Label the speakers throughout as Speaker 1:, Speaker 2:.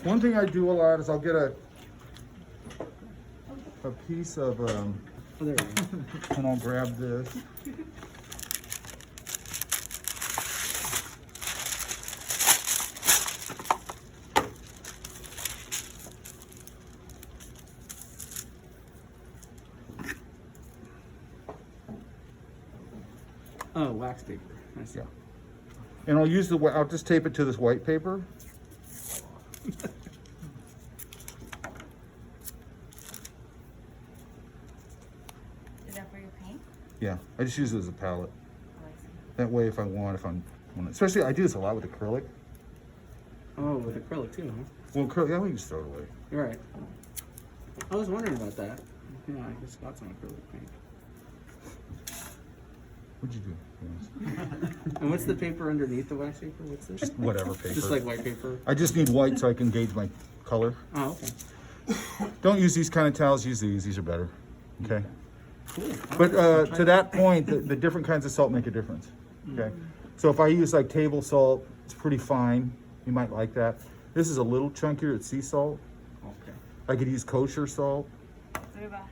Speaker 1: One thing I do a lot is I'll get a piece of,
Speaker 2: Oh, there we go.
Speaker 1: and I'll grab this.
Speaker 2: Oh, wax paper. I see.
Speaker 1: Yeah. And I'll use I'll just tape it to this white paper.
Speaker 3: Is that for your paint?
Speaker 1: Yeah, I just use it as a palette.
Speaker 3: Oh, I see.
Speaker 1: That way if I'm, especially I do this a lot with acrylic.
Speaker 2: Oh, with acrylic too, huh?
Speaker 1: Well, acrylic, yeah, we can just throw it away.
Speaker 2: You're right. I was wondering about that. Yeah, I just got some acrylic paint.
Speaker 1: What'd you do?
Speaker 2: And what's the paper underneath the wax paper? What's this?
Speaker 1: Just whatever paper.
Speaker 2: Just like white paper?
Speaker 1: I just need white so I can gauge my color.
Speaker 2: Oh, okay.
Speaker 1: Don't use these kind of towels, use these. These are better. Okay?
Speaker 2: Cool.
Speaker 1: But to that point, the different kinds of salt make a difference. Okay? So if I use like table salt, it's pretty fine. You might like that. This is a little chunkier, it's sea salt.
Speaker 2: Okay.
Speaker 1: I could use kosher salt.
Speaker 3: What about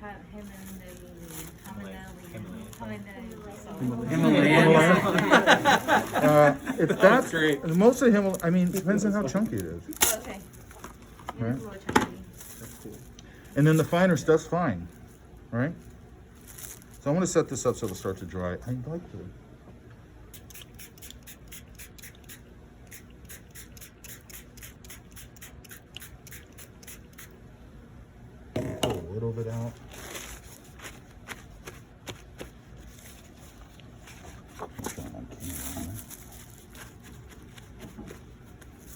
Speaker 1: If that's
Speaker 2: great.
Speaker 1: most of Himalaya, I mean, it depends on how chunky it is.
Speaker 3: Oh, okay.
Speaker 1: Right.
Speaker 3: It's a little chunky.
Speaker 2: That's cool.
Speaker 1: And then the finer stuff's fine, right? So I'm gonna set this up so it'll start to dry. I'd like to. Pull a little bit out.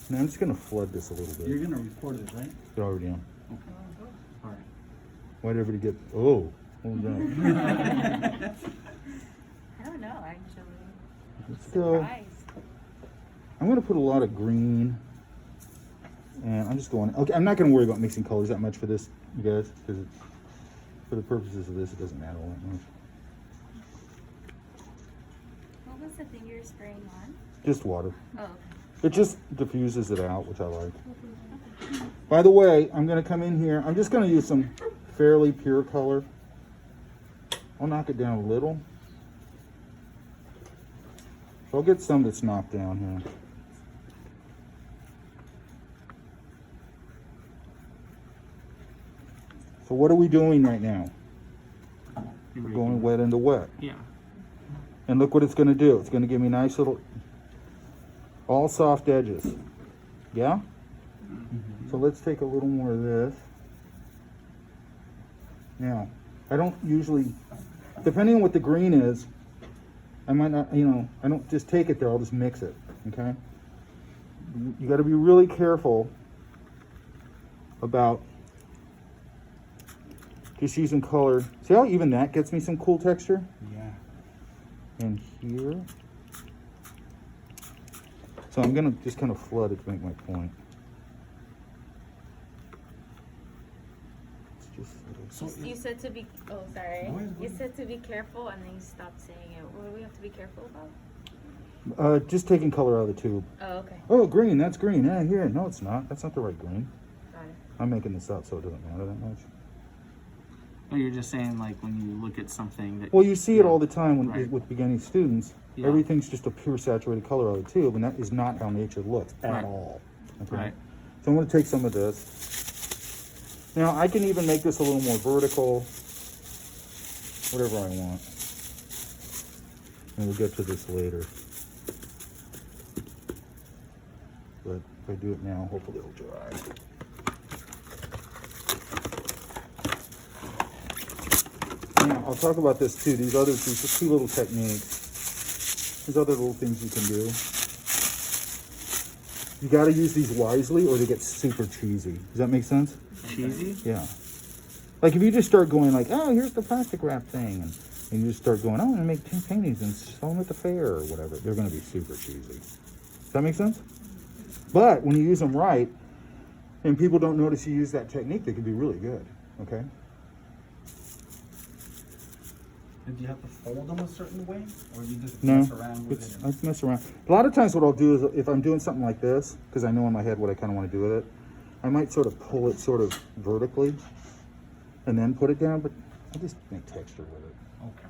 Speaker 1: Now I'm just gonna flood this a little bit.
Speaker 2: You're gonna record it, right?
Speaker 1: It already am.
Speaker 2: Okay. All right.
Speaker 1: Why'd everybody get? Oh, hold on.
Speaker 3: I don't know, actually.
Speaker 1: Let's go.
Speaker 3: Surprise.
Speaker 1: I'm gonna put a lot of green, and I'm just going. Okay, I'm not gonna worry about mixing colors that much for this, you guys, because for the purposes of this, it doesn't matter all that much.
Speaker 3: What was the thing you were spraying on?
Speaker 1: Just water.
Speaker 3: Oh, okay.
Speaker 1: It just diffuses it out, which I like. By the way, I'm gonna come in here. I'm just gonna use some fairly pure color. I'll knock it down a little. So I'll get some that's knocked down here. So what are we doing right now? We're going wet into wet.
Speaker 2: Yeah.
Speaker 1: And look what it's going to do. It's going to give me nice little, all soft edges. Yeah? So let's take a little more of this. Now, I don't usually, depending on what the green is, I might not, I don't just take it there, I'll just mix it, okay? You got to be really careful about just using color. See how even that gets me some cool texture?
Speaker 2: Yeah.
Speaker 1: And here. So I'm gonna just kind of flood it to make my point. It's just
Speaker 3: You said to be, oh, sorry.
Speaker 2: No,
Speaker 3: You said to be careful and then you stopped saying it. What do we have to be careful about?
Speaker 1: just taking color out of the tube.
Speaker 3: Oh, okay.
Speaker 1: Oh, green, that's green. Yeah, here. No, it's not. That's not the right green.
Speaker 3: Got it.
Speaker 1: I'm making this up so it doesn't matter that much.
Speaker 2: Oh, you're just saying like when you look at something that.
Speaker 1: Well, you see it all the time when,
Speaker 2: Right.
Speaker 1: with beginning students.
Speaker 2: Yeah.
Speaker 1: Everything's just a pure saturated color out of the tube, and that is not how nature looks at
Speaker 2: Right.
Speaker 1: all. Okay?
Speaker 2: Right.
Speaker 1: So I'm going to take some of this. Now, I can even make this a little more vertical, whatever I want. And we'll get to this later. But if I do it now, hopefully it'll dry. Now, I'll talk about this too. These are two little techniques. There's other little things you can do. You got to use these wisely or they get super cheesy. Does that make sense?
Speaker 2: Cheesy?
Speaker 1: Yeah. Like if you just start going like, oh, here's the plastic wrap thing, and you just start going, oh, I'm gonna make 10 paintings and sell them at the fair or whatever, they're gonna be super cheesy. Does that make sense? But when you use them right, and people don't notice you use that technique, they can be really good, okay?
Speaker 4: And do you have to fold them a certain way, or you just
Speaker 1: No,
Speaker 4: mess around with
Speaker 1: it's,
Speaker 4: it?
Speaker 1: I mess around. A lot of times what I'll do is if I'm doing something like this, because I know in my head what I kind of want to do with it, I might sort of pull it sort of vertically and then put it down, but I just make texture with it.
Speaker 4: Okay.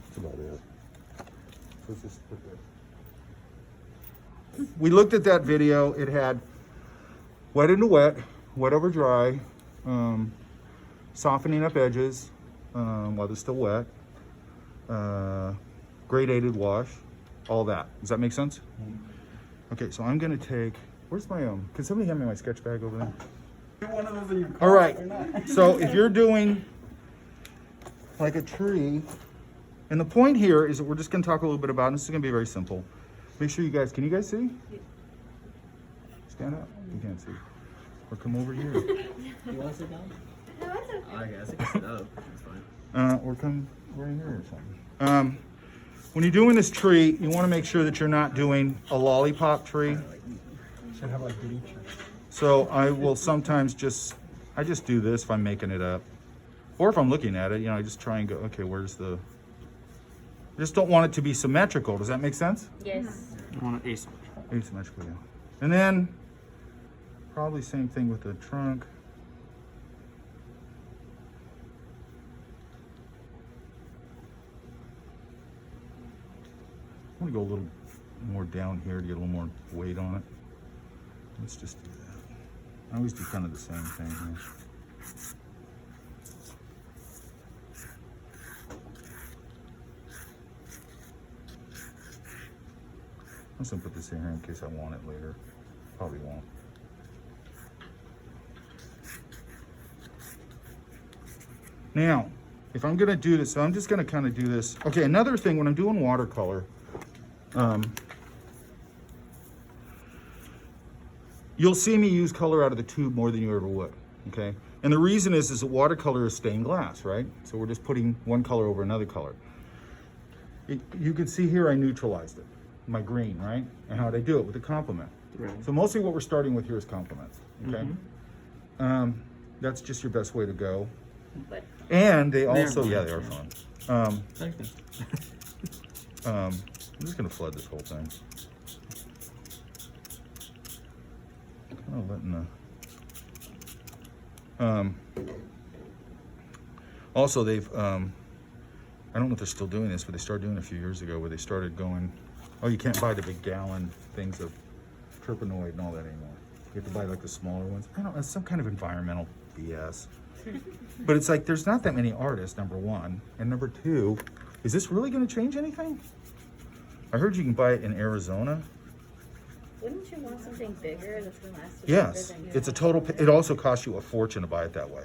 Speaker 1: That's about it. So let's just put that. We looked at that video. It had wet into wet, wet over dry, softening up edges while they're still wet, gradated wash, all that. Does that make sense? Okay, so I'm gonna take, where's my, can somebody hand me my sketch bag over there?
Speaker 4: One of those in your car.
Speaker 1: All right,
Speaker 4: or not?
Speaker 1: so if you're doing like a tree, and the point here is that we're just gonna talk a little bit about, and this is gonna be very simple. Make sure you guys, can you guys see? Stand up, you can't see. Or come over here.
Speaker 2: You want to sit down?
Speaker 3: No, it's okay.
Speaker 2: I guess I can sit up. That's fine.
Speaker 1: Or come right here or something. When you're doing this tree, you wanna make sure that you're not doing a lollipop tree.
Speaker 4: Should have like bleachers.
Speaker 1: So I will sometimes I just do this if I'm making it up. Or if I'm looking at it, you know, I just try and go, okay, where's the, I just don't want it to be symmetrical. Does that make sense?
Speaker 3: Yes.
Speaker 2: I want an asymmetrical.
Speaker 1: Asymmetrical, yeah. And then, probably same thing with the trunk. I'm gonna go a little more down here to get a little more weight on it. Let's just do that. I always do kind of the same thing here. I'm just gonna put this in here in case I want it later. Probably won't. Now, if I'm gonna do this, so I'm just gonna kind of do this. Okay, another thing, when I'm doing watercolor, you'll see me use color out of the tube more than you ever would, okay? And the reason is that watercolor is stained glass, right? So we're just putting one color over another color. You can see here I neutralized it, my green, right? And how did I do it? With a complement.
Speaker 2: Right.
Speaker 1: So mostly what we're starting with here is complements, okay? That's just your best way to go.
Speaker 3: But
Speaker 1: And they also,
Speaker 2: fun,
Speaker 1: yeah, they are
Speaker 2: yeah.
Speaker 1: fun.
Speaker 2: Thank you.
Speaker 1: I'm just gonna flood this whole thing. Kind of letting the, also they've, I don't know if they're still doing this, but they started doing it a few years ago where they started going, oh, you can't buy the big gallon things of terpenoid and all that anymore. You have to buy like the smaller ones. I don't know, it's some kind of environmental BS. But it's like, there's not that many artists, number one. And number two, is this really gonna change anything? I heard you can buy it in Arizona.
Speaker 3: wouldn't you want something bigger that's gonna last you
Speaker 1: Yes,
Speaker 3: longer than
Speaker 1: it's a total, it also costs you a fortune to buy it that way.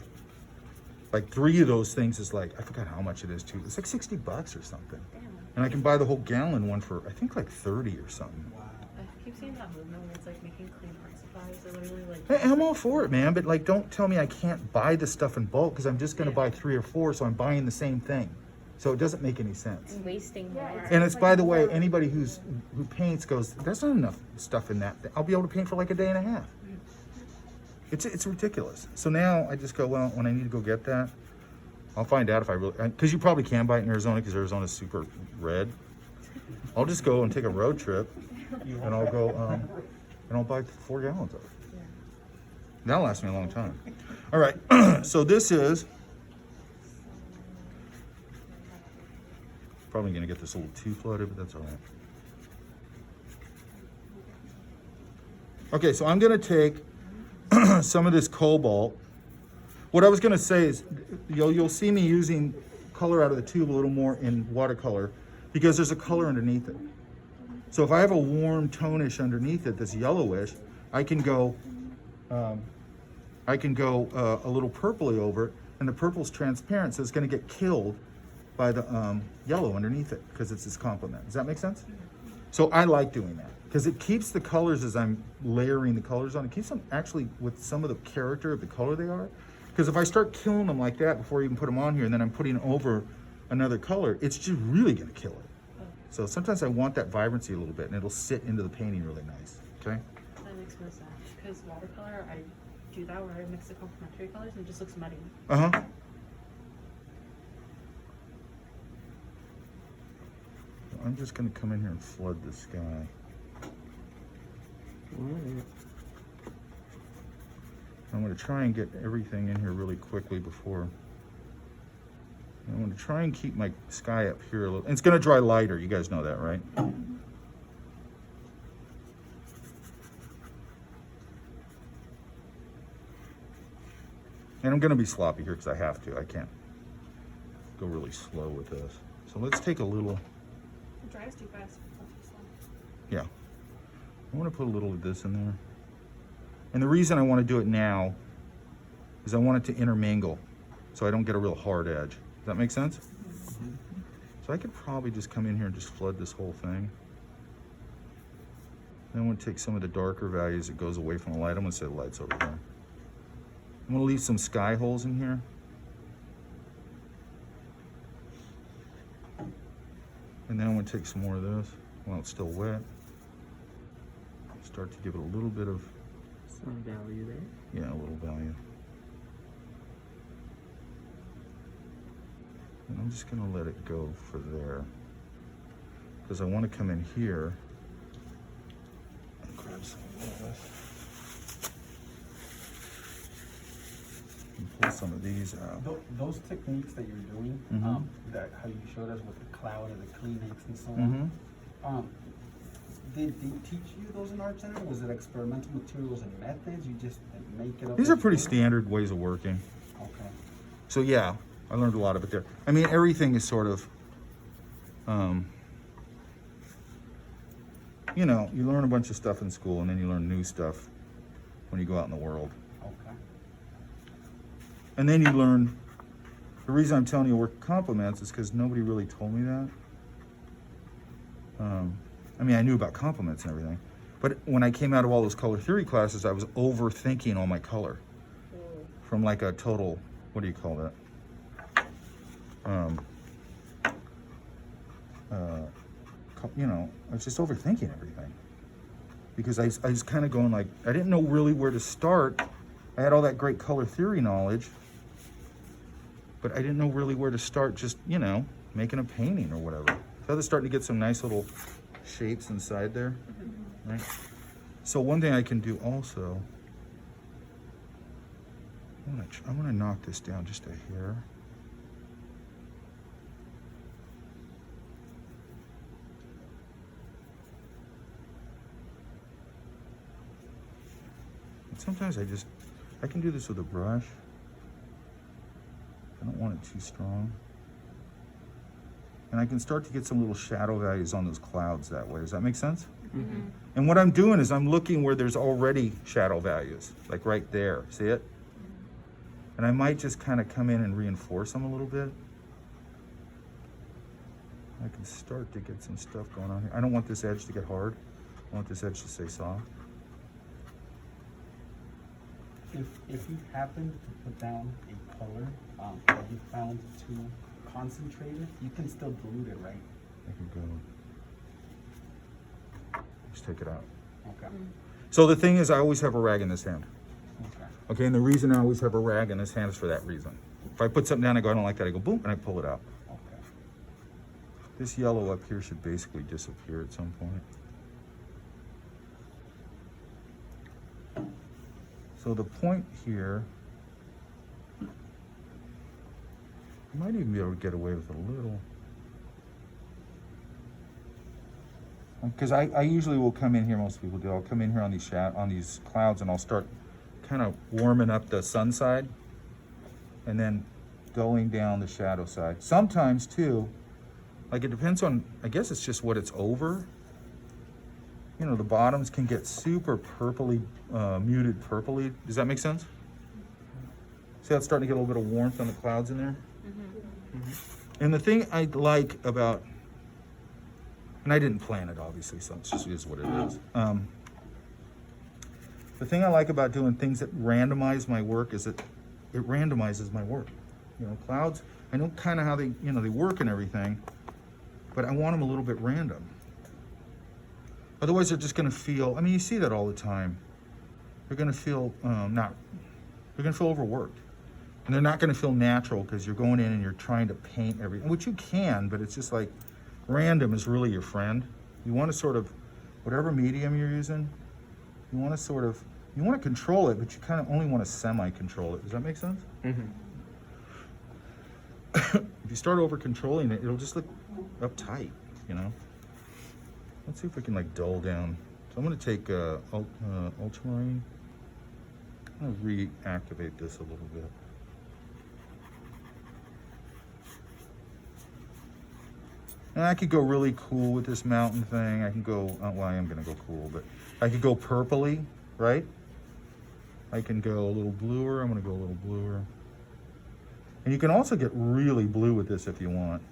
Speaker 1: Like 3 of those things is like, I forgot how much it is too. It's like $60 or something.
Speaker 3: Damn.
Speaker 1: And I can buy the whole gallon one for, I think like 30 or something.
Speaker 5: I keep seeing that movement where it's like making clean art supplies. They're literally like.
Speaker 1: Hey, I'm all for it, man, but like, don't tell me I can't buy this stuff in bulk because I'm just gonna buy 3 or 4, so I'm buying the same thing. So it doesn't make any sense.
Speaker 3: And wasting more.
Speaker 1: And it's, by the way, anybody who paints goes, there's not enough stuff in that. I'll be able to paint for like a day and a half. It's ridiculous. So now I just go, well, when I need to go get that, I'll find out if I really, because you probably can buy it in Arizona because Arizona's super red. I'll just go and take a road trip and I'll go, and I'll buy 4 gallons of it. That'll last me a long time. All right, so this is, probably gonna get this a little too flooded, but that's all right. Okay, so I'm gonna take some of this cobalt. What I was gonna say is, you'll see me using color out of the tube a little more in watercolor because there's a color underneath it. So if I have a warm tonish underneath it that's yellowish, I can go a little purpley over it, and the purple's transparent, so it's gonna get killed by the yellow underneath it because it's this complement. Does that make sense? So I like doing that because it keeps the colors, as I'm layering the colors on, it keeps them actually with some of the character of the color they are. Because if I start killing them like that before I even put them on here and then I'm putting over another color, it's just really gonna kill it. So sometimes I want that vibrancy a little bit and it'll sit into the painting really nice, okay?
Speaker 5: That makes no sense because watercolor, I do that where I mix the complementary colors and it just looks muddy.
Speaker 1: Uh-huh. I'm just gonna come in here and flood the sky. I'm going to try and get everything in here really quickly before. I'm going to try and keep my sky up here a little. And it's going to dry lighter. You guys know that, right? And I'm going to be sloppy here because I have to. I can't go really slow with this. So let's take a little.
Speaker 5: It dries too fast.
Speaker 1: Yeah. I want to put a little of this in there. And the reason I want to do it now is I want it to intermingle so I don't get a real hard edge. Does that make sense?
Speaker 2: Mm-hmm.
Speaker 1: So I could probably just come in here and just flood this whole thing. Then I want to take some of the darker values that goes away from the light. I'm going to say the light's over here. I'm going to leave some sky holes in here. And then I'm going to take some more of this while it's still wet. Start to give it a little bit of,
Speaker 2: Some value there.
Speaker 1: yeah, a little value. And I'm just going to let it go for there. Because I want to come in here and grab some of this. And pull some of these out.
Speaker 4: Those techniques that you're doing,
Speaker 1: Mhm.
Speaker 4: that how you showed us with the cloud and the Kleenex and so
Speaker 1: Mm-hmm.
Speaker 4: on. Did they teach you those in art center? Was it experimental materials and methods? You just make it up?
Speaker 1: These
Speaker 4: as
Speaker 1: are
Speaker 4: you
Speaker 1: pretty
Speaker 4: go?
Speaker 1: standard ways of working.
Speaker 4: Okay.
Speaker 1: So yeah, I learned a lot of it there. I mean, everything is sort of, you know, you learn a bunch of stuff in school and then you learn new stuff when you go out in the world.
Speaker 4: Okay.
Speaker 1: And then you learn, the reason I'm telling you work compliments is because nobody really told me that. I mean, I knew about compliments and everything, but when I came out of all those color theory classes, I was overthinking all my color from like a total, what do you call that? You know, I was just overthinking everything because I was kind of going like, I didn't know really where to start. I had all that great color theory knowledge, but I didn't know really where to start just, you know, making a painting or whatever. So I was starting to get some nice little shapes inside there, right? So one thing I can do also, I'm gonna knock this down just a hair. And sometimes I can do this with a brush. I don't want it too strong. And I can start to get some little shadow values on those clouds that way. Does that make sense?
Speaker 2: Mm-hmm.
Speaker 1: And what I'm doing is I'm looking where there's already shadow values, like right there. See it? And I might just kind of come in and reinforce them a little bit. I can start to get some stuff going on here. I don't want this edge to get hard. I want this edge to stay soft.
Speaker 4: If you happen to put down a color that you found too concentrated, you can still dilute it, right?
Speaker 1: I can go. Just take it out.
Speaker 4: Okay.
Speaker 1: So the thing is, I always have a rag in this hand.
Speaker 4: Okay.
Speaker 1: Okay, and the reason I always have a rag in this hand is for that reason. If I put something down, I go, I don't like that, I go boom, and I pull it out.
Speaker 4: Okay.
Speaker 1: This yellow up here should basically disappear at some point. So the point here, I might even be able to get away with a little. Because I usually will come in here, most people do, I'll come in here on these clouds and I'll start kind of warming up the sun side and then going down the shadow side. Sometimes too, like it depends on, I guess it's just what it's over. You know, the bottoms can get super purpley, muted purpley. Does that make sense? See how it's starting to get a little bit of warmth on the clouds in there? Mm-hmm. And the thing I like about, and I didn't plan it obviously, so it just is what it is. The thing I like about doing things that randomize my work is that it randomizes my work. You know, clouds, I know kind of how they, you know, they work and everything, but I want them a little bit random. Otherwise, they're just going to feel, I mean, you see that all the time. They're going to feel they're going to feel overworked. And they're not going to feel natural because you're going in and you're trying to paint everything, which you can, but it's just like random is really your friend. You want to sort of, whatever medium you're using, you want to sort of, you want to control it, but you kind of only want to semi-control it. Does that make sense?
Speaker 2: Mm-hmm.
Speaker 1: If you start over controlling it, it'll just look uptight, you know? Let's see if we can like dull down. So I'm going to take ultramarine. I'm going to reactivate this a little bit. And I could go really cool with this mountain thing. I can go, well, I am going to go cool, but I could go purpley, right? I can go a little bluer. I'm going to go a little bluer. And you can also get really blue with this if you want.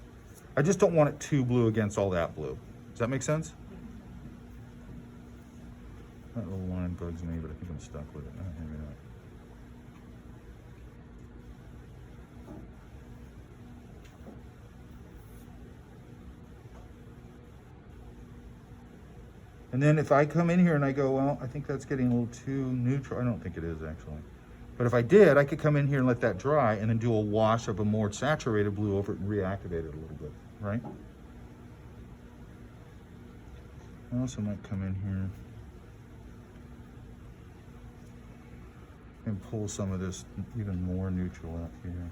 Speaker 1: I just don't want it too blue against all that blue. Does that make sense? That little line bugs me, but I think I'm stuck with it. Maybe not. And then if I come in here and I go, well, I think that's getting a little too neutral. I don't think it is actually. But if I did, I could come in here and let that dry and then do a wash of a more saturated blue over it and reactivate it a little bit, right? I also might come in here and pull some of this even more neutral out here.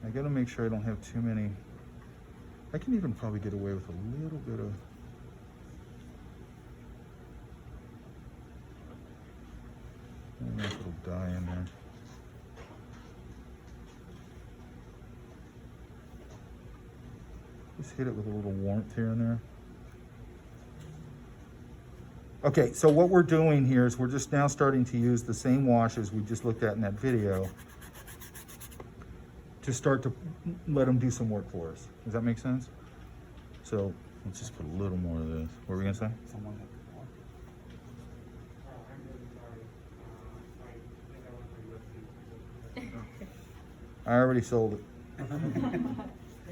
Speaker 1: I gotta make sure I don't have too many. I can even probably get away with a little bit of a nice little dye in there. Just hit it with a little warmth here and there. Okay, so what we're doing here is we're just now starting to use the same washes we just looked at in that video to start to let them do some work for us. Does that make sense? So let's just put a little more of this. What were we gonna say?
Speaker 4: Someone had
Speaker 1: I already sold it.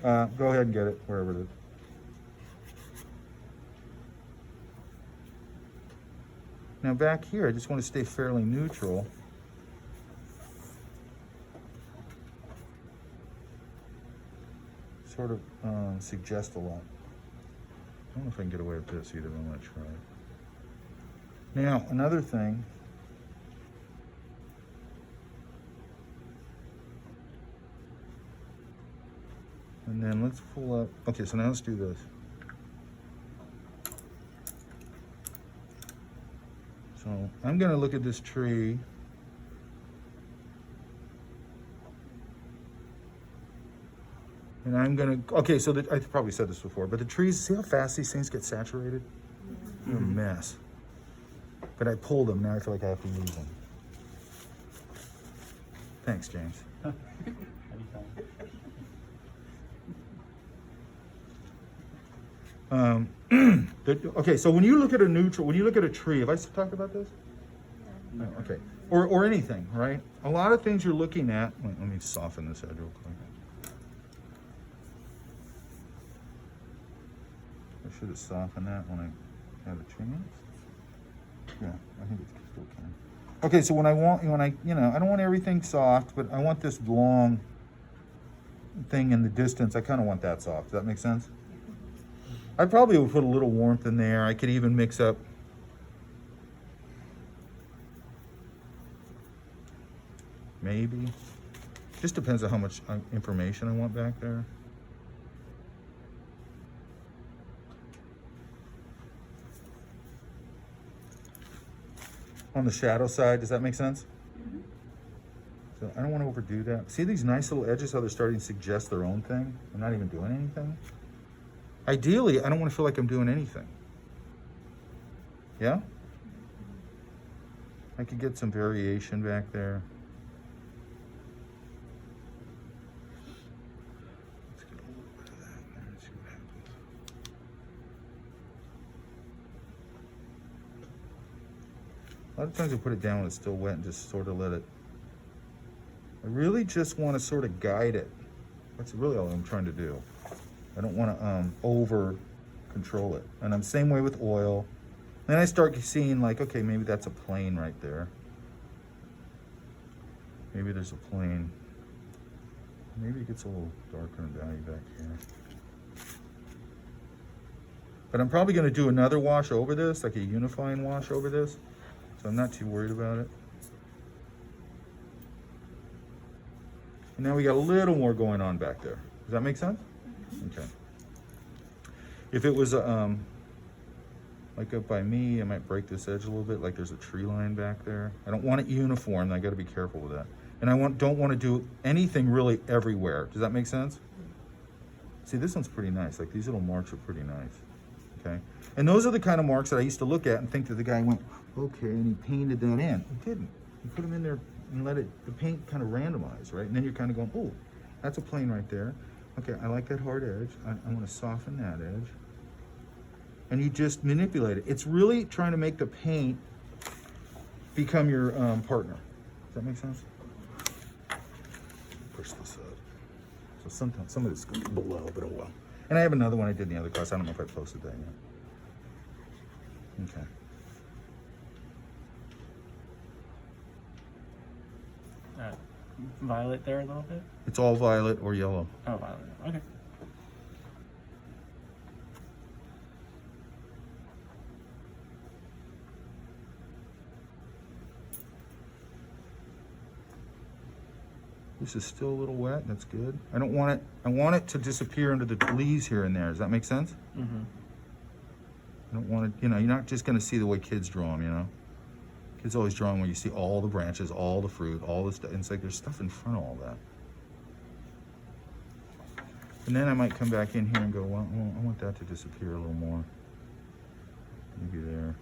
Speaker 1: Go ahead and get it, wherever it is. Now back here, I just want to stay fairly neutral. Sort of suggest a lot. I don't know if I can get away with this either, I'm gonna try. Now, another thing. And then let's pull up, okay, so now let's do this. So I'm gonna look at this tree. And I'm gonna, okay, so I probably said this before, but the trees, see how fast these things get saturated? They're a mess. But I pulled them, now I feel like I have to use them. Thanks, James. Okay, so when you look at a neutral, when you look at a tree, have I talked about this? No, okay. Or anything, right? A lot of things you're looking at, let me soften this edge real quick. I should have softened that when I had a chance. Yeah, I think it's still can. Okay, so when I don't want everything soft, but I want this long thing in the distance. I kind of want that soft. Does that make sense? I probably would put a little warmth in there. I could even mix up. Maybe. Just depends on how much information I want back there. On the shadow side, does that make sense? Mm-hmm. So I don't want to overdo that. See these nice little edges, how they're starting to suggest their own thing? I'm not even doing anything. Ideally, I don't want to feel like I'm doing anything. Yeah? I could get some variation back there. Let's get a little bit of that in there and see what happens. A lot of times I put it down when it's still wet and just sort of let it. I really just want to sort of guide it. That's really all I'm trying to do. I don't want to over control it. And I'm same way with oil. Then I start seeing like, okay, maybe that's a plane right there. Maybe there's a plane. Maybe it gets a little darker in value back here. But I'm probably going to do another wash over this, like a unifying wash over this. So I'm not too worried about it. And now we got a little more going on back there. Does that make sense? Okay. If it was like up by me, I might break this edge a little bit, like there's a tree line back there. I don't want it uniform. I got to be careful with that. And I don't want to do anything really everywhere. Does that make sense? See, this one's pretty nice. Like these little marks are pretty nice. Okay. And those are the kind of marks that I used to look at and think that the guy went, okay, and he painted that in. He didn't. He put them in there and let the paint kind of randomize, right? And then you're kind of going, oh, that's a plane right there. Okay, I like that hard edge. I want to soften that edge. And you just manipulate it. It's really trying to make the paint become your partner. Does that make sense? Push this up. So sometimes some of this goes below, but oh well. And I have another one I did in the other class. I don't know if I posted that yet. Okay.
Speaker 2: Violet there a little bit?
Speaker 1: It's all violet or yellow.
Speaker 2: Oh, violet. Okay.
Speaker 1: This is still a little wet. That's good. I don't want it. I want it to disappear into the leaves here and there. Does that make sense?
Speaker 2: Mm-hmm.
Speaker 1: I don't want it. You know, you're not just going to see the way kids draw them. You know, kids always draw them where you see all the branches, all the fruit, all the stuff. And it's like there's stuff in front of all that. And then I might come back in here and go, well, I want that to disappear a little more. Maybe there.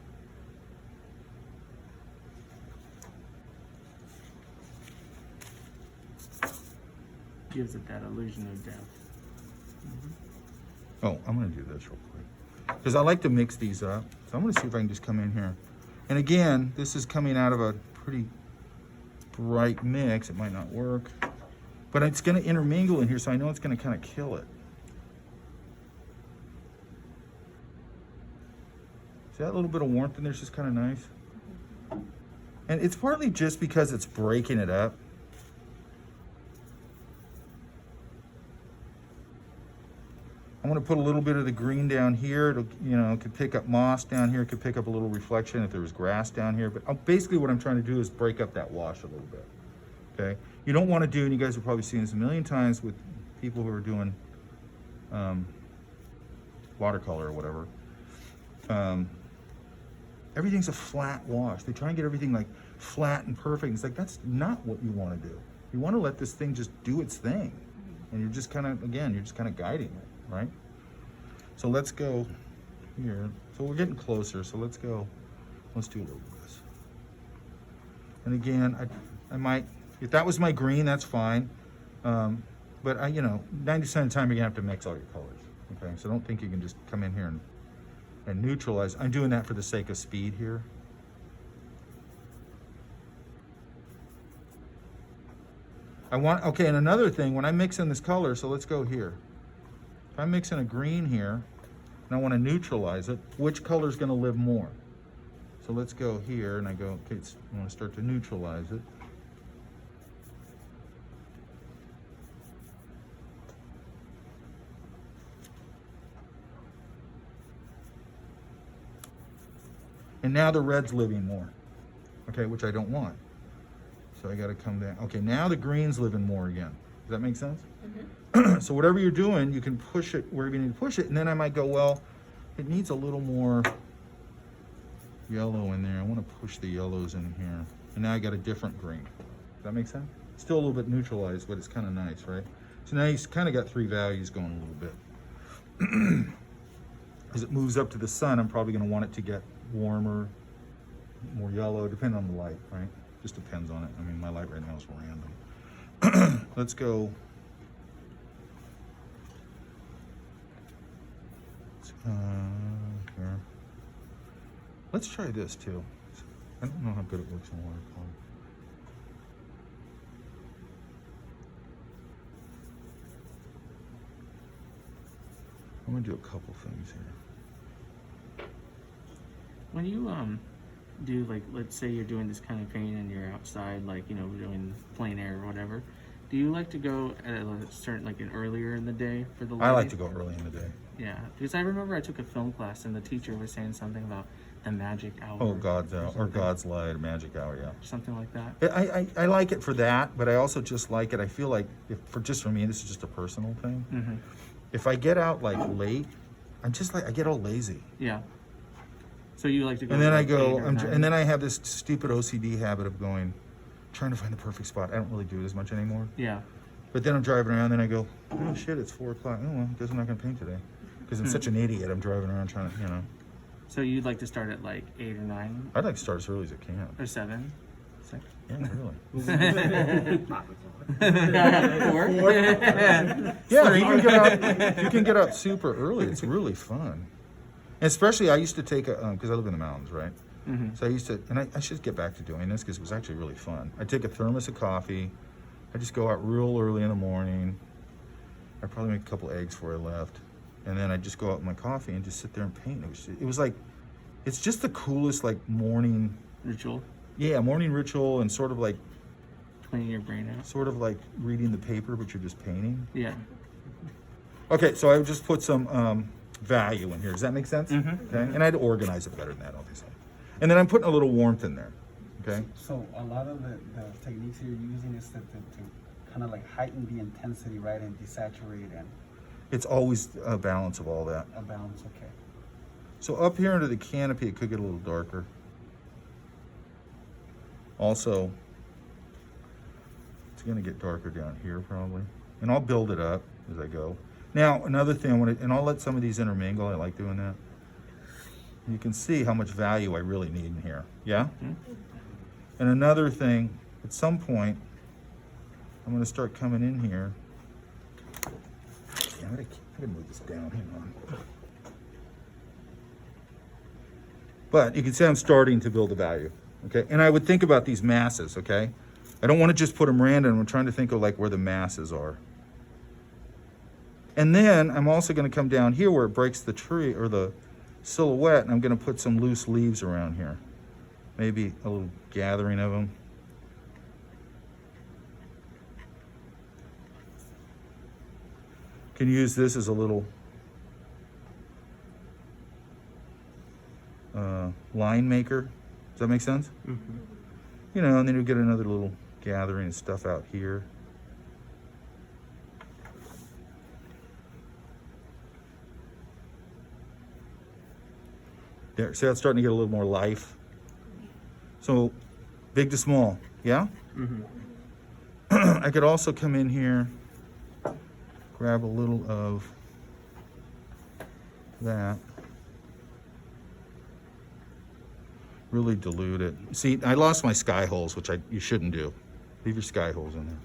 Speaker 2: Gives it that illusion of depth.
Speaker 1: Oh, I'm going to do this real quick. Because I like to mix these up. So I'm going to see if I can just come in here. And again, this is coming out of a pretty bright mix. It might not work. But it's going to intermingle in here, so I know it's going to kind of kill it. See that little bit of warmth in there is just kind of nice? And it's partly just because it's breaking it up. I'm going to put a little bit of the green down here. It'll, you know, it could pick up moss down here. It could pick up a little reflection if there was grass down here. But basically what I'm trying to do is break up that wash a little bit. Okay? You don't want to do, and you guys have probably seen this a million times with people who are doing watercolor or whatever. Everything's a flat wash. They try and get everything like flat and perfect. It's like, that's not what you want to do. You want to let this thing just do its thing. And you're just kind of, again, you're just kind of guiding it. Right? So let's go here. So we're getting closer. So let's go. Let's do a little of this. And again, I might, if that was my green, that's fine. But you know, 90% of the time you're gonna have to mix all your colors. Okay. So don't think you can just come in here and neutralize. I'm doing that for the sake of speed here. Okay, and another thing, when I mix in this color, so let's go here. If I'm mixing a green here, and I want to neutralize it, which color is going to live more? So let's go here, and I go, okay, I want to start to neutralize it. And now the red's living more, okay, which I don't want. So I got to come down. Okay, now the green's living more again. Does that make sense? Mm-hmm. So whatever you're doing, you can push it wherever you need to push it. And then I might go, well, it needs a little more yellow in there. I want to push the yellows in here. And now I got a different green. Does that make sense? Still a little bit neutralized, but it's kind of nice, right? So now you've kind of got three values going a little bit. As it moves up to the sun, I'm probably going to want it to get warmer, more yellow, depending on the light, right? Just depends on it. I mean, my light right now is random. Let's go. Here. Let's try this too. I don't know how good it works in watercolor. I'm gonna do a couple things here.
Speaker 2: When you do like, let's say you're doing this kind of paint and you're outside, like, you know, doing plein air or whatever. Do you like to go at a certain, like an earlier in the day for the light?
Speaker 1: I like to go early in the day.
Speaker 2: Yeah, because I remember I took a film class and the teacher was saying something about the magic hour.
Speaker 1: Oh, God's light, magic hour, yeah.
Speaker 2: Something like that.
Speaker 1: I like it for that, but I also just like it. I feel like, for me, this is just a personal thing.
Speaker 2: Mm-hmm.
Speaker 1: If I get out like late, I get all lazy.
Speaker 2: Yeah. So you like to go.
Speaker 1: And then I
Speaker 2: like
Speaker 1: go,
Speaker 2: 8 or 9?
Speaker 1: and then I have this stupid OCD habit of trying to find the perfect spot. I don't really do it as much anymore.
Speaker 2: Yeah.
Speaker 1: But then I'm driving around, then I go, oh shit, it's 4 o'clock. Oh well, guess I'm not gonna paint today. Because I'm such an idiot, I'm driving around trying to, you know.
Speaker 2: So you'd like to start at like 8 or 9
Speaker 1: I'd like to start as early as I can.
Speaker 2: or 7? 6?
Speaker 1: Yeah, really. Yeah, you can get up super early. It's really fun. And especially, I used to take because I live in the mountains, right?
Speaker 2: Mm-hmm.
Speaker 1: So I used to, and I should get back to doing this because it was actually really fun. I take a thermos of coffee. I just go out real early in the morning. I probably make a couple eggs before I left, and then I just go out with my coffee and just sit there and paint. It was like, it's just the coolest like morning
Speaker 2: Ritual.
Speaker 1: Yeah, morning ritual, and sort of like
Speaker 2: Cleaning your brain out.
Speaker 1: sort of like reading the paper, but you're just painting.
Speaker 2: Yeah.
Speaker 1: Okay, so I would just put some value in here. Does that make sense?
Speaker 2: Mhm.
Speaker 1: Okay, and I'd organize it better than that, obviously. And then I'm putting a little warmth in there. Okay.
Speaker 4: So a lot of the techniques you're using is to kind of like heighten the intensity, right, and desaturate and
Speaker 1: It's always a balance of all that.
Speaker 4: a balance. Okay.
Speaker 1: So up here under the canopy, it could get a little darker. Also, it's gonna get darker down here probably. And I'll build it up as I go. Now, another thing, and I'll let some of these intermingle. I like doing that. You can see how much value I really need in here. Yeah?
Speaker 2: Mhm.
Speaker 1: And another thing, at some point, I'm gonna start coming in here. Damn it, I gotta move this down, hang on. But you can see I'm starting to build a value, okay? And I would think about these masses, okay? I don't want to just put them random. I'm trying to think of like where the masses are. And then I'm also going to come down here where it breaks the tree or the silhouette, and I'm going to put some loose leaves around here. Maybe a little gathering of them. Can use this as a little line maker. Does that make sense?
Speaker 2: Mm-hmm.
Speaker 1: You know, and then you get another little gathering of stuff out here. There, see how it's starting to get a little more life? So, big to small, yeah?
Speaker 2: Mm-hmm.
Speaker 1: I could also come in here, grab a little of that. Really dilute it. See, I lost my sky holes, which you shouldn't do. Leave your sky holes in there.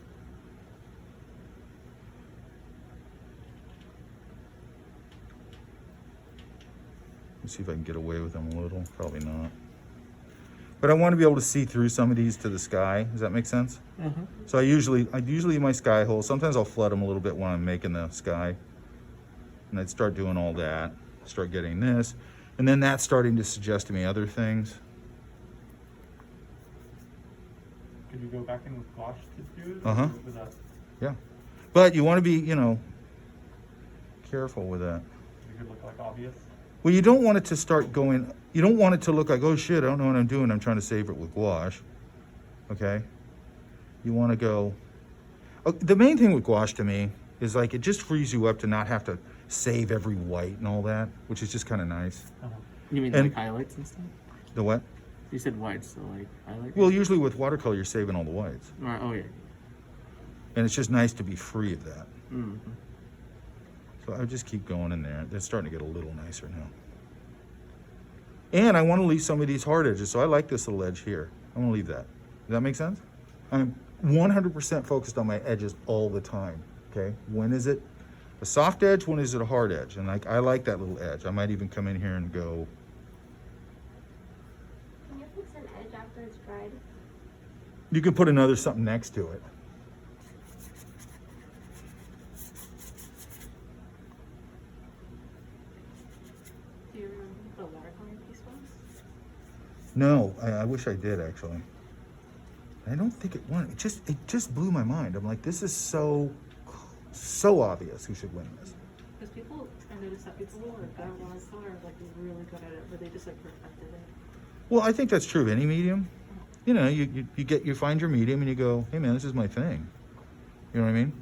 Speaker 1: Let's see if I can get away with them a little. Probably not. But I want to be able to see through some of these to the sky. Does that make sense?
Speaker 2: Mm-hmm.
Speaker 1: So I usually leave my sky holes. Sometimes I'll flood them a little bit when I'm making the sky. And I'd start doing all that. Start getting this. And then that's starting to suggest to me other things.
Speaker 6: Could you go back in with gouache to do it?
Speaker 1: Uh-huh.
Speaker 6: Or with that?
Speaker 1: Yeah. But you want to be, careful with that.
Speaker 6: It could look like obvious.
Speaker 1: Well, you don't want it to start going, you don't want it to look like, oh shit, I don't know what I'm doing. I'm trying to save it with gouache. Okay? You want to go, the main thing with gouache to me is like, it just frees you up to not have to save every white and all that, which is just kind of nice.
Speaker 6: Uh-huh.
Speaker 2: You mean
Speaker 1: And-
Speaker 2: like highlights and stuff?
Speaker 1: The what?
Speaker 2: You said whites, so like highlights?
Speaker 1: Well, usually with watercolor, you're saving all the whites.
Speaker 2: Or, oh, yeah.
Speaker 1: And it's just nice to be free of that.
Speaker 2: Mm-hmm.
Speaker 1: So I would just keep going in there. They're starting to get a little nicer now. And I want to leave some of these hard edges, so I like this little edge here. I want to leave that. Does that make sense? I'm 100% focused on my edges all the time, okay? When is it a soft edge? When is it a hard edge? And I like that little edge. I might even come in here and go,
Speaker 7: Can you fix an edge after it's dried?
Speaker 1: you can put another something next to it.
Speaker 5: Do you remember what the watercolor piece was?
Speaker 1: No, I wish I did actually. I don't think it won. It just blew my mind. I'm like, this is so obvious who should win this.
Speaker 5: Because people, I noticed that people who are good at watercolor are like really good at it, but they just like perfected it.
Speaker 1: Well, I think that's true of any medium. You know, you find your medium and you go, hey man, this is my thing. You know what I mean?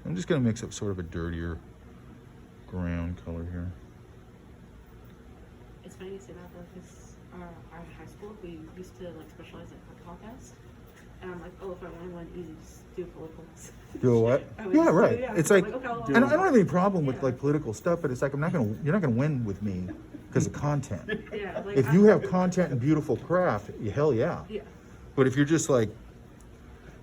Speaker 1: I'm just gonna mix up sort of a dirtier ground color here.
Speaker 5: It's funny you say that though, because our high school, we used to like specialize in art contests. And I'm like, oh, if I want one easy, just do politicals.
Speaker 1: Do what?
Speaker 5: I would
Speaker 1: Yeah,
Speaker 5: just do-
Speaker 1: right.
Speaker 5: yeah,
Speaker 1: It's
Speaker 5: I'm
Speaker 1: like,
Speaker 5: okay, well,
Speaker 1: I don't have any problem with
Speaker 5: Yeah.
Speaker 1: like political stuff, but it's like you're not gonna win with me because of content.
Speaker 5: Yeah, like,
Speaker 1: If you have content and beautiful craft, hell yeah.
Speaker 5: Yeah.
Speaker 1: But if you're just like,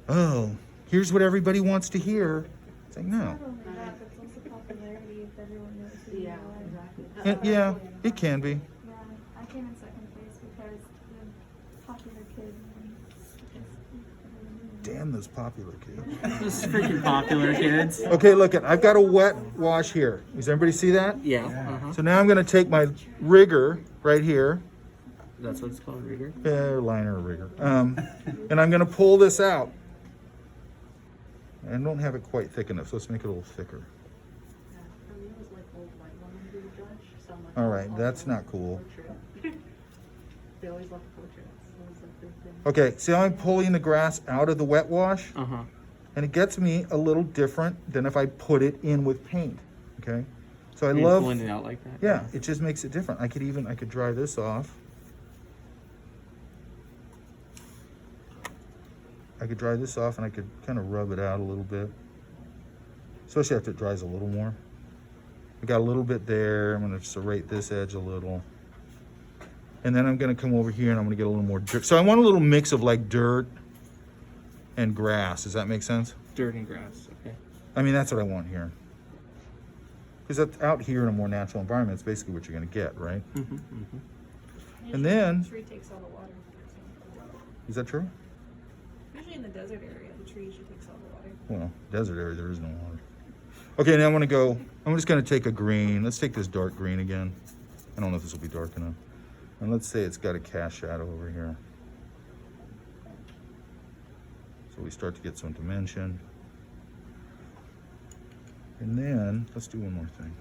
Speaker 1: oh, here's what everybody wants to hear, it's like no.
Speaker 7: Not only that, but it's also popularity if everyone knows who you
Speaker 5: Yeah,
Speaker 7: are.
Speaker 5: exactly.
Speaker 1: Yeah, it can be.
Speaker 7: Yeah, I came in second place because the popular kid.
Speaker 1: Damn those popular kids.
Speaker 2: Those freaking popular kids.
Speaker 1: Okay, look it. I've got a wet wash here. Does everybody see that?
Speaker 2: Yeah. Uh-huh.
Speaker 1: So now I'm gonna take my rigger right here.
Speaker 2: That's what it's called, rigger.
Speaker 1: Liner or rigger. And I'm gonna pull this out. I don't have it quite thick enough, so let's make it a little thicker.
Speaker 5: Yeah, for me, it was like old white woman who would judge. So I'm like,
Speaker 1: All right,
Speaker 5: oh,
Speaker 1: that's
Speaker 5: oh,
Speaker 1: not cool.
Speaker 5: portrait. They always love portraits. That was like their thing.
Speaker 1: Okay, see how I'm pulling the grass out of the wet wash?
Speaker 2: Uh-huh.
Speaker 1: And it gets me a little different than if I put it in with paint, okay? So I
Speaker 2: You're
Speaker 1: love,
Speaker 2: pulling it out like that.
Speaker 1: yeah, it just makes it different. I could dry this off. I could dry this off and I could kind of rub it out a little bit. Especially after it dries a little more. I got a little bit there. I'm gonna serrate this edge a little. And then I'm gonna come over here and I'm gonna get a little more dirt. So I want a little mix of like dirt and grass. Does that make sense?
Speaker 2: Dirt and grass. Okay.
Speaker 1: I mean, that's what I want here. Because out here in a more natural environment, it's basically what you're gonna get, right?
Speaker 2: Mm-hmm. Mm-hmm.
Speaker 1: And then,
Speaker 8: The tree takes all the water.
Speaker 1: is that true?
Speaker 8: Usually in the desert area, the tree usually takes all the water.
Speaker 1: Well, desert area, there is no water. Okay, now I'm just gonna take a green. Let's take this dark green again. I don't know if this will be dark enough. And let's say it's got a cast shadow over here. So we start to get some dimension. And then, let's do one more thing.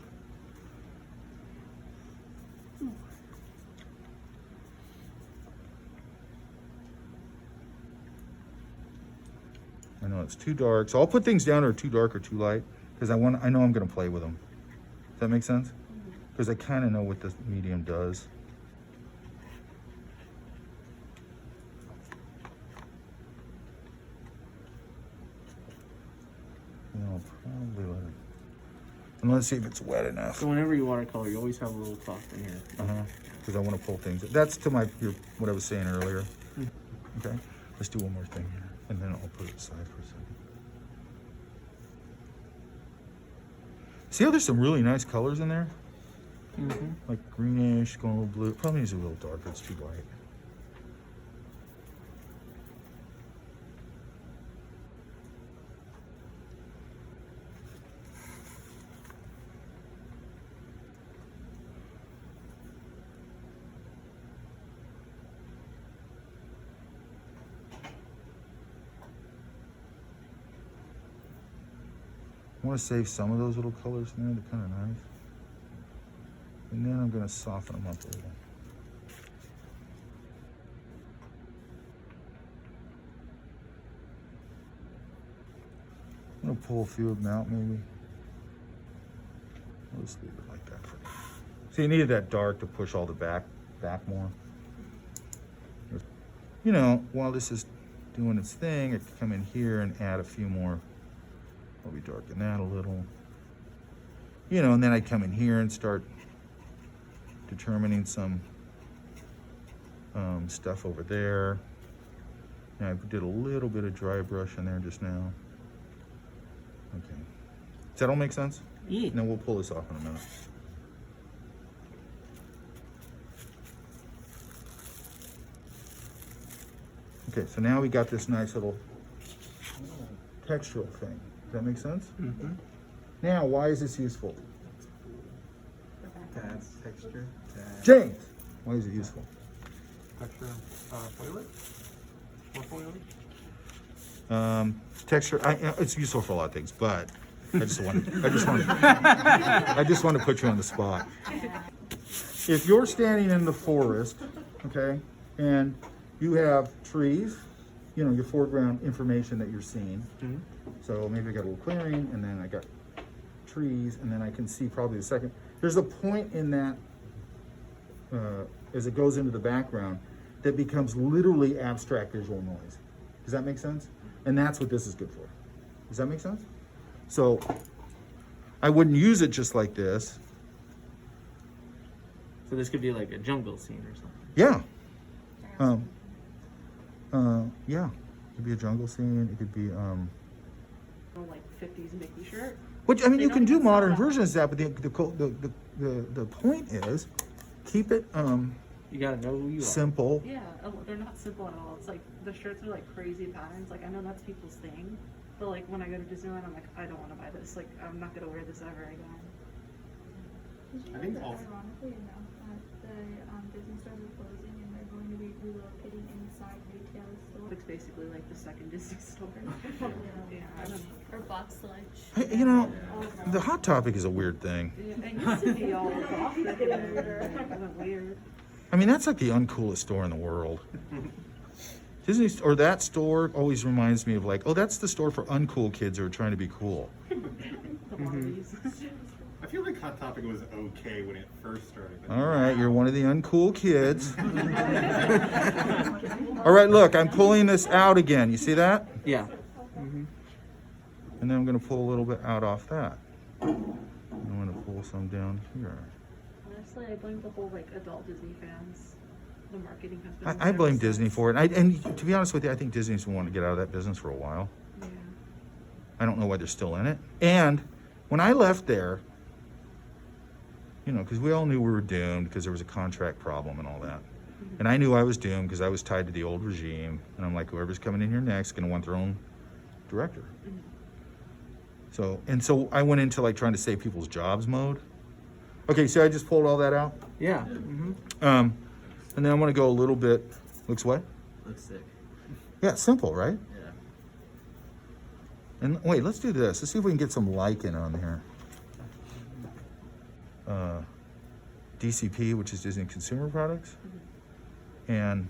Speaker 1: I know it's too dark, so I'll put things down that are too dark or too light because I know I'm gonna play with them. Does that make sense? Because I kind of know what this medium does. I'll probably let it. And let's see if it's wet enough.
Speaker 2: So whenever you watercolor, you always have a little cloth in here.
Speaker 1: Because I want to pull things. That's to what I was saying earlier. Okay, let's do one more thing here, and then I'll put it aside for a second. See how there's some really nice colors in there?
Speaker 2: Mm-hmm.
Speaker 1: Like greenish, going a little blue. Probably needs a little darker. It's too light. I want to save some of those little colors in there. They're kind of nice. And then I'm going to soften them up a little. I'm going to pull a few of them out maybe. I'll just leave it like that for now. So you needed that dark to push all the back more. You know, while this is doing its thing, I can come in here and add a few more. I'll be darken that a little. You know, and then I come in here and start determining some stuff over there. And I did a little bit of dry brush in there just now. Okay. Does that all make sense?
Speaker 2: Yeah.
Speaker 1: Now we'll pull this off in a minute. Okay, so now we got this nice little textural thing. Does that make sense?
Speaker 2: Mm-hmm.
Speaker 1: Now, why is this useful?
Speaker 4: To add texture.
Speaker 1: James, Why is it useful?
Speaker 6: Texture, foliage? More foliage?
Speaker 1: Texture, it's useful for a lot of things, but I just want to put you on the spot. If you're standing in the forest, okay, and you have trees, you know, your foreground information that you're seeing.
Speaker 2: Mhm.
Speaker 1: So maybe I got a little clearing, and then I got trees, and then I can see probably the second. There's a point in that, as it goes into the background, that becomes literally abstract visual noise. Does that make sense? And that's what this is good for. Does that make sense? So I wouldn't use it just like this.
Speaker 2: So this could be like a jungle scene or something.
Speaker 1: Yeah. Yeah. It could be a jungle scene. It could be,
Speaker 5: Like 50s Mickey shirt.
Speaker 1: which, I mean,
Speaker 5: They
Speaker 1: you
Speaker 5: don't
Speaker 1: can do
Speaker 5: even sell
Speaker 1: modern
Speaker 5: that.
Speaker 1: versions of that, but the point is, keep it,
Speaker 2: You gotta know who you are.
Speaker 1: simple.
Speaker 5: Yeah, they're not simple at all. It's like the shirts are like crazy patterns. Like I know that's people's thing, but like when I go to Disneyland, I'm like, I don't want to buy this. Like I'm not gonna wear this ever again.
Speaker 7: Did you
Speaker 6: I
Speaker 7: know
Speaker 6: think
Speaker 7: that
Speaker 6: also-
Speaker 7: ironically enough, the Disney stores are closing and they're going to be relocating inside retail stores?
Speaker 5: It's basically like the second Disney store. Yeah, I don't know.
Speaker 3: Or box lunch.
Speaker 1: You know, the Hot Topic is a weird thing.
Speaker 5: Yeah, it used to be all gothic and everything. It went weird.
Speaker 1: I mean, that's like the uncoolest store in the world. Disney, or that store always reminds me of like, oh, that's the store for uncool kids who are trying to be cool.
Speaker 5: The Barbies.
Speaker 6: I feel like Hot Topic was okay when it first started. but
Speaker 1: All right, you're one of the uncool kids. All right, look, I'm pulling this out again. You see that?
Speaker 2: Yeah.
Speaker 1: And then I'm going to pull a little bit out off that. I'm going to pull some down here.
Speaker 5: Honestly, I blame the whole like adult Disney fans. The marketing has been.
Speaker 1: I blame
Speaker 5: ever
Speaker 1: Disney
Speaker 5: since.
Speaker 1: for it. And to be honest with you, I think Disney's been wanting to get out of that business for a while.
Speaker 5: Yeah.
Speaker 1: I don't know why they're still in it. And when I left there, you know, because we all knew we were doomed because there was a contract problem and all that. And I knew I was doomed because I was tied to the old regime. And I'm like, whoever's coming in here next is going to want their own director. So I went into like trying to save people's jobs mode. Okay, so I just pulled all that out.
Speaker 2: Yeah.
Speaker 1: And then I'm going to go a little bit. Looks what?
Speaker 2: Looks sick.
Speaker 1: Yeah, simple, right?
Speaker 2: Yeah.
Speaker 1: And wait, let's do this. Let's see if we can get some lichen on here. DCP, which is Disney Consumer Products. And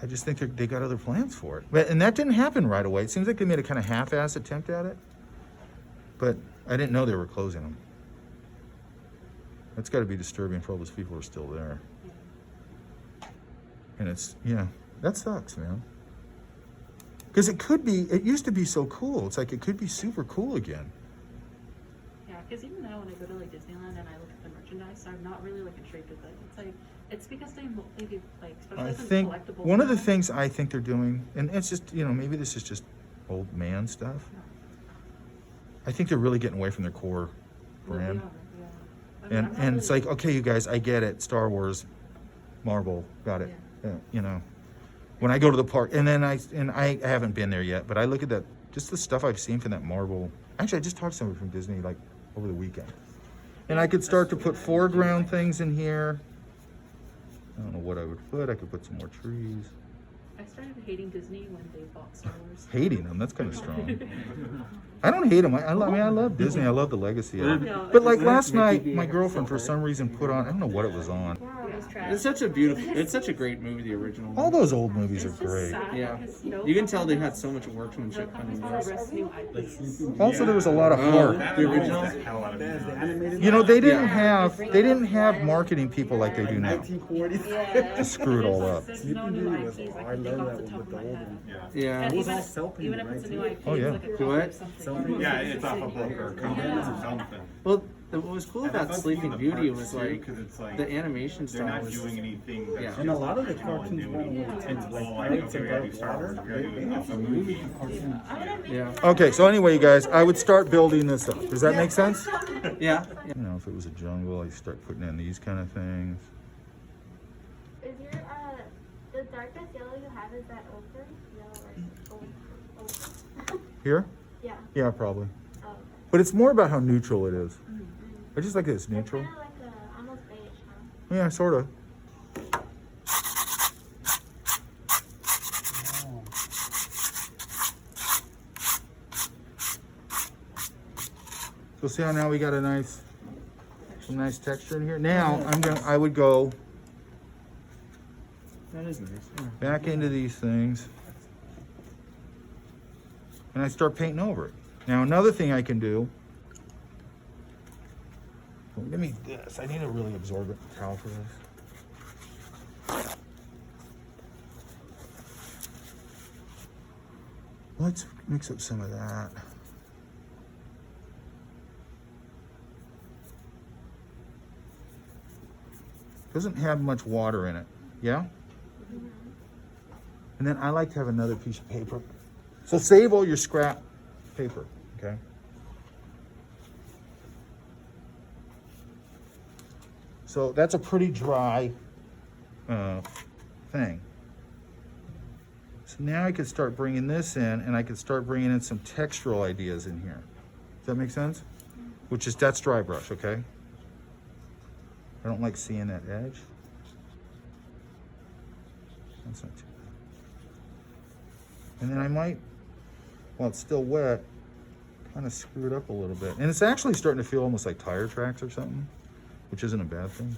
Speaker 1: I just think they got other plans for it. And that didn't happen right away. It seems like they made a kind of half-ass attempt at it. But I didn't know they were closing them. That's got to be disturbing for all those people who are still there. And it's, yeah, that sucks, man. Because it used to be so cool. It's like it could be super cool again.
Speaker 5: Yeah, because even now when I go to like Disneyland and I look at the merchandise, I'm not really like intrigued with it. It's like it's because they do like
Speaker 1: I
Speaker 5: specialize in
Speaker 1: think
Speaker 5: collectibles.
Speaker 1: one of the
Speaker 5: now.
Speaker 1: things I think they're doing, and it's just, you know, maybe this is just old man stuff. I think they're really getting away from their core
Speaker 5: Well, they
Speaker 1: brand.
Speaker 5: are, yeah. I mean, I'm not
Speaker 1: And it's
Speaker 5: really-
Speaker 1: like, okay, you guys, I get it. Star Wars, Marvel, got it. Yeah, you know, when I go to the park, and then I haven't been there yet, but I look at that, just the stuff I've seen from that Marvel. Actually, I just talked to somebody from Disney like over the weekend, and I could start to put foreground things in here. I don't know what I would put. I could put some more trees.
Speaker 5: I started hating Disney when they bought Star Wars.
Speaker 1: Hating them, that's kind of strong. I don't hate them. I love Disney. I love the legacy of it.
Speaker 5: No,
Speaker 1: But like
Speaker 2: Isn't
Speaker 1: last
Speaker 2: Mickey
Speaker 1: night,
Speaker 2: being
Speaker 1: my girlfriend for
Speaker 2: silver?
Speaker 1: some reason put on, I don't know what it was on.
Speaker 3: We're always trash.
Speaker 2: It's such a beautiful. It's such a great movie. The original.
Speaker 1: All those old movies are
Speaker 5: It's just
Speaker 1: great.
Speaker 5: sad
Speaker 2: Yeah.
Speaker 5: because no
Speaker 2: You can tell they
Speaker 5: companies-
Speaker 2: had so much workmanship
Speaker 5: No
Speaker 2: coming
Speaker 5: companies
Speaker 2: in.
Speaker 5: will risk new IPs.
Speaker 1: Also, there was a lot of heart.
Speaker 2: The original?
Speaker 6: The hell out of me.
Speaker 1: You know, they didn't have marketing people like they do now.
Speaker 4: 1940s.
Speaker 1: To screw it all up.
Speaker 5: There's no new IPs I can think off the top of my head.
Speaker 6: Yeah.
Speaker 2: Yeah.
Speaker 5: And
Speaker 4: It was
Speaker 5: even,
Speaker 4: all self-made,
Speaker 5: even if
Speaker 4: right,
Speaker 5: it's a
Speaker 4: too?
Speaker 5: new IP,
Speaker 1: Oh, yeah.
Speaker 5: it's like a copy
Speaker 2: What?
Speaker 5: of something.
Speaker 4: Self-made.
Speaker 6: Yeah, it's off a book or a comic or something.
Speaker 2: Well, what was cool
Speaker 6: And
Speaker 2: about
Speaker 6: that's
Speaker 2: Sleeping
Speaker 6: one of the
Speaker 2: Beauty
Speaker 6: perks,
Speaker 2: was
Speaker 6: too,
Speaker 2: like
Speaker 6: 'cause it's like
Speaker 2: the animation
Speaker 6: they're
Speaker 2: style
Speaker 6: not
Speaker 2: was.
Speaker 6: doing anything that's
Speaker 2: Yeah.
Speaker 6: just
Speaker 4: And a lot of the
Speaker 6: original
Speaker 4: cartoons
Speaker 6: and
Speaker 4: went
Speaker 6: doing
Speaker 4: with
Speaker 6: it.
Speaker 4: like
Speaker 6: Oh, I
Speaker 4: pirates
Speaker 6: think we gotta do
Speaker 4: above
Speaker 6: Star Wars.
Speaker 4: water.
Speaker 6: We gotta do
Speaker 4: They
Speaker 6: a
Speaker 4: have
Speaker 6: movie.
Speaker 2: Yeah.
Speaker 1: Okay, so anyway, you guys, I would start building this up. Does that make sense?
Speaker 2: Yeah.
Speaker 1: You know, if it was a jungle, I start putting in these kind of things.
Speaker 7: Is your the darkest yellow you have, is that ochre? Yellow or ochre?
Speaker 1: Here?
Speaker 7: Yeah.
Speaker 1: Yeah, probably.
Speaker 7: Oh, okay.
Speaker 1: But it's more about how neutral it is. I just like that it's neutral.
Speaker 7: It's kind of like a almost beige, huh?
Speaker 1: Yeah, sort of.
Speaker 4: Oh.
Speaker 1: So see how now we got some nice texture in here. Now I would go
Speaker 2: That is nice. Yeah.
Speaker 1: back into these things, and I start painting over it. Now another thing I can do. Well, give me this. I need a really absorbent towel for this. Let's mix up some of that. Doesn't have much water in it, yeah? And then I like to have another piece of paper. So save all your scrap paper, okay? So that's a pretty dry thing. So now I can start bringing this in, and I can start bringing in some textural ideas in here. Does that make sense? That's dry brush, okay? I don't like seeing that edge. That's not too bad. And then I might, while it's still wet, kind of screw it up a little bit. And it's actually starting to feel almost like tire tracks or something, which isn't a bad thing.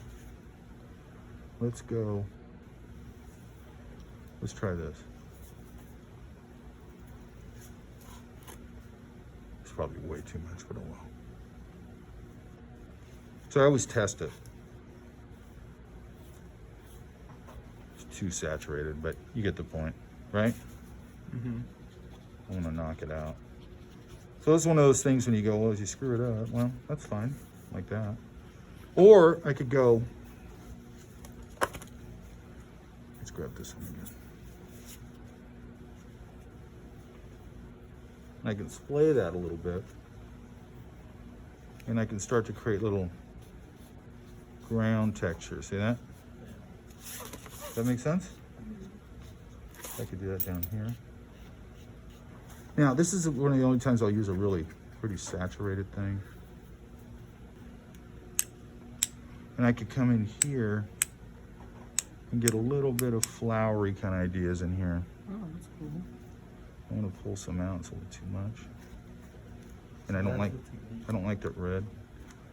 Speaker 1: Let's go. Let's try this. It's probably way too much, but oh well. So I always test it. Too saturated, but you get the point, right?
Speaker 2: Mm-hmm.
Speaker 1: I want to knock it out. So it's one of those things when you go, well, you screw it up. Well, that's fine, like that. Or I could go, let's grab this one again. I can splay that a little bit. And I can start to create little ground texture. See that? Does that make sense? I could do that down here. Now, this is one of the only times I'll use a really pretty saturated thing. And I could come in here and get a little bit of flowery kind of ideas in here.
Speaker 2: Oh, that's cool.
Speaker 1: I want to pull some out. It's a little too much. And I don't like that red.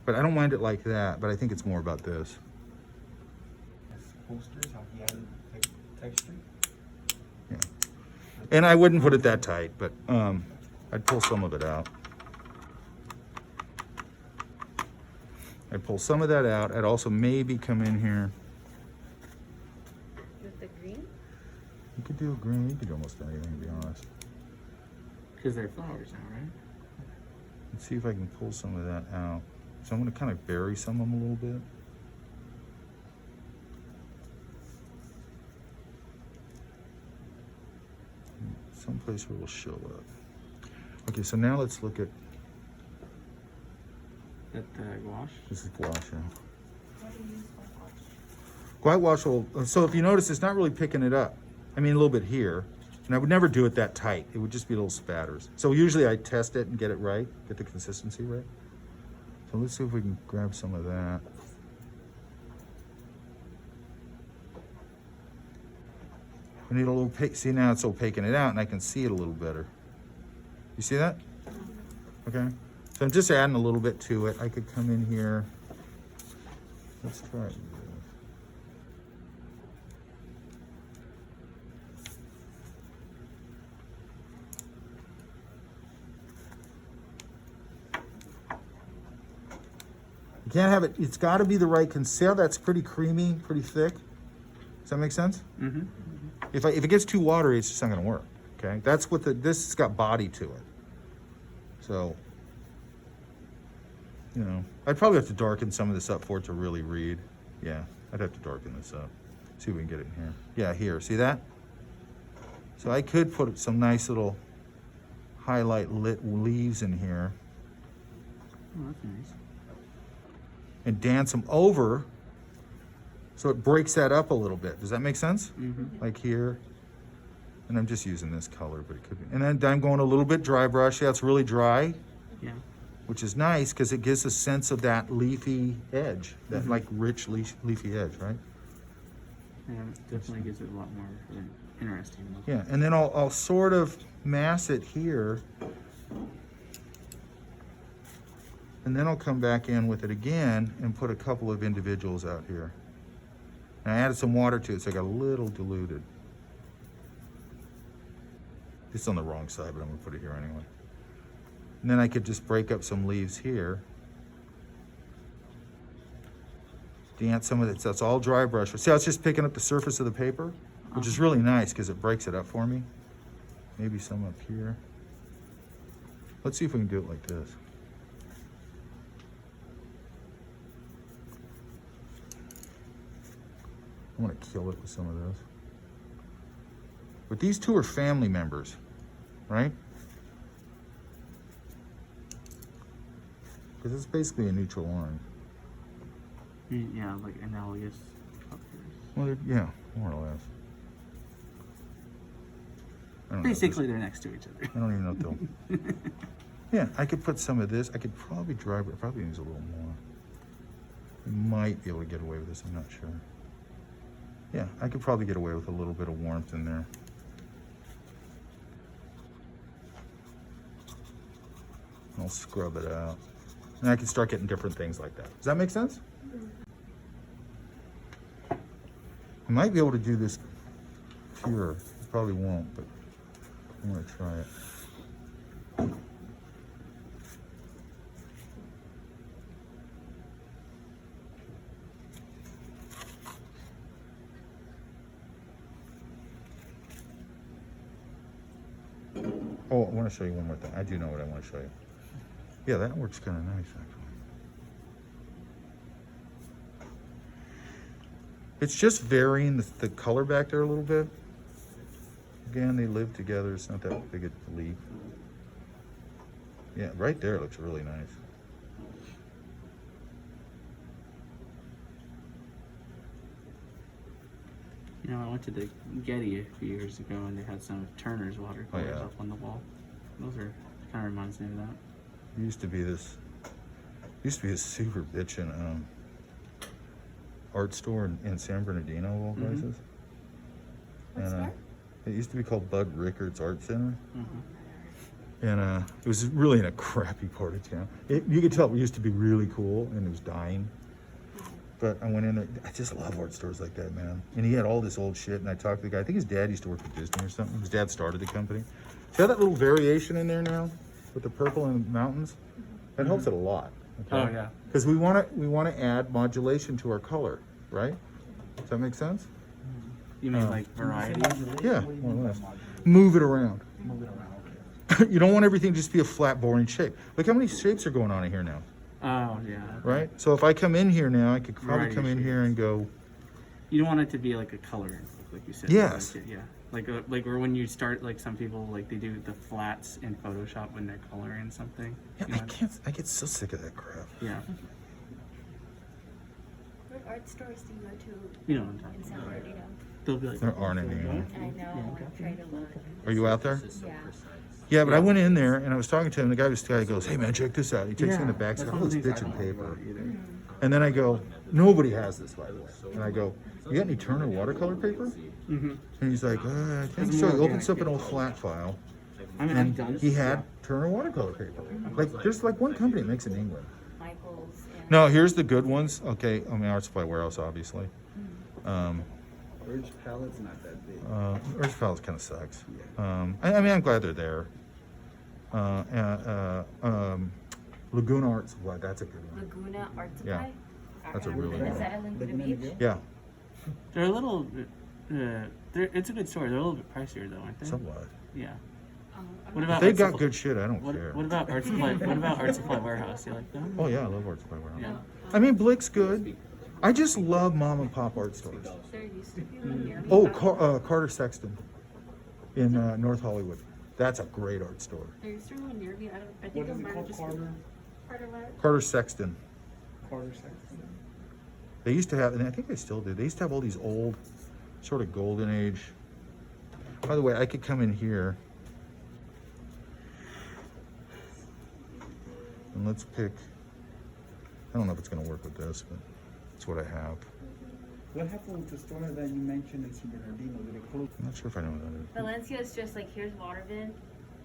Speaker 1: But I don't mind it like that, but I think it's more about this.
Speaker 4: Posters, how he added texture.
Speaker 1: Yeah. And I wouldn't put it that tight, but I'd pull some of it out. I'd pull some of that out. I'd also maybe come in here.
Speaker 3: With the green?
Speaker 1: You could do a green, you could do almost anything, to be honest.
Speaker 2: Because they're flowers now, right?
Speaker 1: Let's see if I can pull some of that out. So I'm going to kind of bury some of them a little bit. Someplace where it will show up. Okay, so now let's look at,
Speaker 2: That gouache.
Speaker 1: this is gouache. Gouache will, so if you notice, it's not really picking it up. I mean, a little bit here. And I would never do it that tight. It would just be little spatters. So usually I test it and get it right, get the consistency right. So let's see if we can grab some of that. I need a little opaque. See, now it's opaquing it out and I can see it a little better. You see that? Okay. So I'm just adding a little bit to it. I could come in here. Let's try it. You can't have it, it's got to be the right conceal. That's pretty creamy, pretty thick. Does that make sense?
Speaker 2: Mm-hmm.
Speaker 1: If it gets too watery, it's just not going to work. Okay, that's what this has got body to it. So, you know, I'd probably have to darken some of this up for it to really read. Yeah, I'd have to darken this up. See if we can get it in here. Yeah, here. See that? So I could put some nice little highlight lit leaves in here
Speaker 2: Oh, that's nice.
Speaker 1: and dance them over so it breaks that up a little bit. Does that make sense?
Speaker 2: Mm-hmm.
Speaker 1: Like here. And I'm just using this color, but it could be. And then I'm going a little bit dry brush. Yeah, it's really dry.
Speaker 2: Yeah.
Speaker 1: which is nice because it gives a sense of that leafy edge, that like rich leafy edge, right?
Speaker 2: Yeah, it definitely gives it a lot more interesting look.
Speaker 1: Yeah, and then I'll sort of mass it here. And then I'll come back in with it again and put a couple of individuals out here. And I added some water to it, so I got a little diluted. It's on the wrong side, but I'm gonna put it here anyway. And then I could just break up some leaves here. Dance some of it, so it's all dry brush. See how it's just picking up the surface of the paper? Which is really nice because it breaks it up for me. Maybe some up here. Let's see if we can do it like this. I want to kill it with some of this. But these two are family members, right? Because it's basically a neutral orange.
Speaker 2: Yeah, like analogous colors.
Speaker 1: Well, yeah, more or less. I don't know if
Speaker 2: Basically, they're next to each other.
Speaker 1: I don't even know if they'll. Yeah, I could put some of this. I could probably dry, but it probably needs a little more. We might be able to get away with this. I'm not sure. Yeah, I could probably get away with a little bit of warmth in there. I'll scrub it out. And I can start getting different things like that. Does that make sense? I might be able to do this pure. Probably won't, but I'm gonna try it. Oh, I want to show you one more thing. I do know what I want to show you. Yeah, that works kind of nice, actually. It's just varying the color back there a little bit. Again, they live together. It's not that big a leap. Yeah, right there it looks really nice.
Speaker 2: You know, I went to the Getty a few years ago and they had some of Turner's watercolors
Speaker 1: Oh, yeah.
Speaker 2: up on the wall. Those are kind of reminds me of that.
Speaker 1: It used to be this super bitchin' art store in San Bernardino, of all places.
Speaker 3: What
Speaker 1: And
Speaker 3: store?
Speaker 1: it used to be called Bud Rickards Art Center.
Speaker 2: Mm-hmm.
Speaker 1: And it was really in a crappy part of town. You could tell it used to be really cool and it was dying. But I went in there. I just love art stores like that, man. And he had all this old shit. And I talked to the guy. I think his dad used to work for Disney or something. His dad started the company. See how that little variation in there now with the purple and the mountains? That helps it a lot.
Speaker 2: Oh, yeah.
Speaker 1: Because we want to add modulation to our color, right? Does that make sense?
Speaker 2: You mean like variety?
Speaker 1: Yeah, more or less. Move it around.
Speaker 4: Move it around, okay.
Speaker 1: You don't want everything to just be a flat, boring shape. Look how many shapes are going on in here now,
Speaker 2: Oh, yeah.
Speaker 1: right? So if I come in here now, I could probably
Speaker 2: Variety
Speaker 1: come in
Speaker 2: of
Speaker 1: here and go,
Speaker 2: You don't want it to be like a color, like you said.
Speaker 1: Yes.
Speaker 2: Like, yeah. Like or when you start, like some people, like they do the flats in Photoshop when they're coloring something.
Speaker 1: yeah,
Speaker 2: You know?
Speaker 1: I get so sick of that crap.
Speaker 2: Yeah.
Speaker 3: What art stores do you go to
Speaker 2: You know what I'm talking
Speaker 3: in San
Speaker 2: about.
Speaker 3: Bernardino?
Speaker 2: They'll be like,
Speaker 1: There aren't any anymore.
Speaker 3: I know, I'm trying to look.
Speaker 1: Are you out there?
Speaker 3: Yeah.
Speaker 1: Yeah, but I went in there and I was talking to him. The guy goes, "Hey man, check this out." He takes me in the back. He's got all this bitchin' paper. And then I go, "Nobody has this, by the way." And I go, "You got any Turner watercolor paper?"
Speaker 2: mm-hmm.
Speaker 1: And he's like, "I think
Speaker 2: It's
Speaker 1: so."
Speaker 2: more
Speaker 1: He opens
Speaker 2: organic,
Speaker 1: up an
Speaker 2: yeah.
Speaker 1: old flat file,
Speaker 2: I mean, I've
Speaker 1: and
Speaker 2: done
Speaker 1: he had Turner watercolor paper. Like, there's like one company that makes it in England.
Speaker 3: Michael's. And
Speaker 1: No, here's the good ones. Okay, I mean, Art Supply Warehouse, obviously.
Speaker 4: Urge palette's not that big.
Speaker 1: Earth Palace kind of sucks. I mean, I'm glad they're there. Laguna Art Supply, that's a good one.
Speaker 3: Laguna Art Supply?
Speaker 1: Yeah, that's a really
Speaker 3: Is
Speaker 1: good
Speaker 3: that in Laguna Beach?
Speaker 1: Yeah,
Speaker 2: They're a little. It's a good store. They're a little bit pricier though, aren't they?
Speaker 1: somewhat.
Speaker 2: Yeah.
Speaker 3: I'm
Speaker 2: What
Speaker 1: If
Speaker 2: about
Speaker 1: they
Speaker 2: Art
Speaker 1: got
Speaker 2: Supply-
Speaker 1: good shit, I don't
Speaker 2: What,
Speaker 1: care.
Speaker 2: what about Art Supply? What about Art Supply Warehouse? You like them?
Speaker 1: Oh yeah, I love Art Supply Warehouse.
Speaker 2: Yeah.
Speaker 1: I mean, Blick's good. I just love mom and pop art stores.
Speaker 5: There used to be one near me.
Speaker 1: Oh, Carter Sexton in North Hollywood. That's a great art store.
Speaker 5: There used to be one near me. I
Speaker 4: What
Speaker 5: think
Speaker 4: is
Speaker 5: it
Speaker 4: it
Speaker 5: might have
Speaker 4: called?
Speaker 5: just
Speaker 4: Carter?
Speaker 7: Part of what?
Speaker 1: Carter Sexton.
Speaker 4: Carter Sexton?
Speaker 1: They used to have, and I think they still do. They used to have all these old, sort of golden age. By the way, I could come in here. And let's pick, I don't know if it's gonna work with this, but it's what I have.
Speaker 4: What happened with the store that you mentioned in San Bernardino? Did it close?
Speaker 1: I'm not sure if I know what that is.
Speaker 3: Valencia is just like, here's Waterville,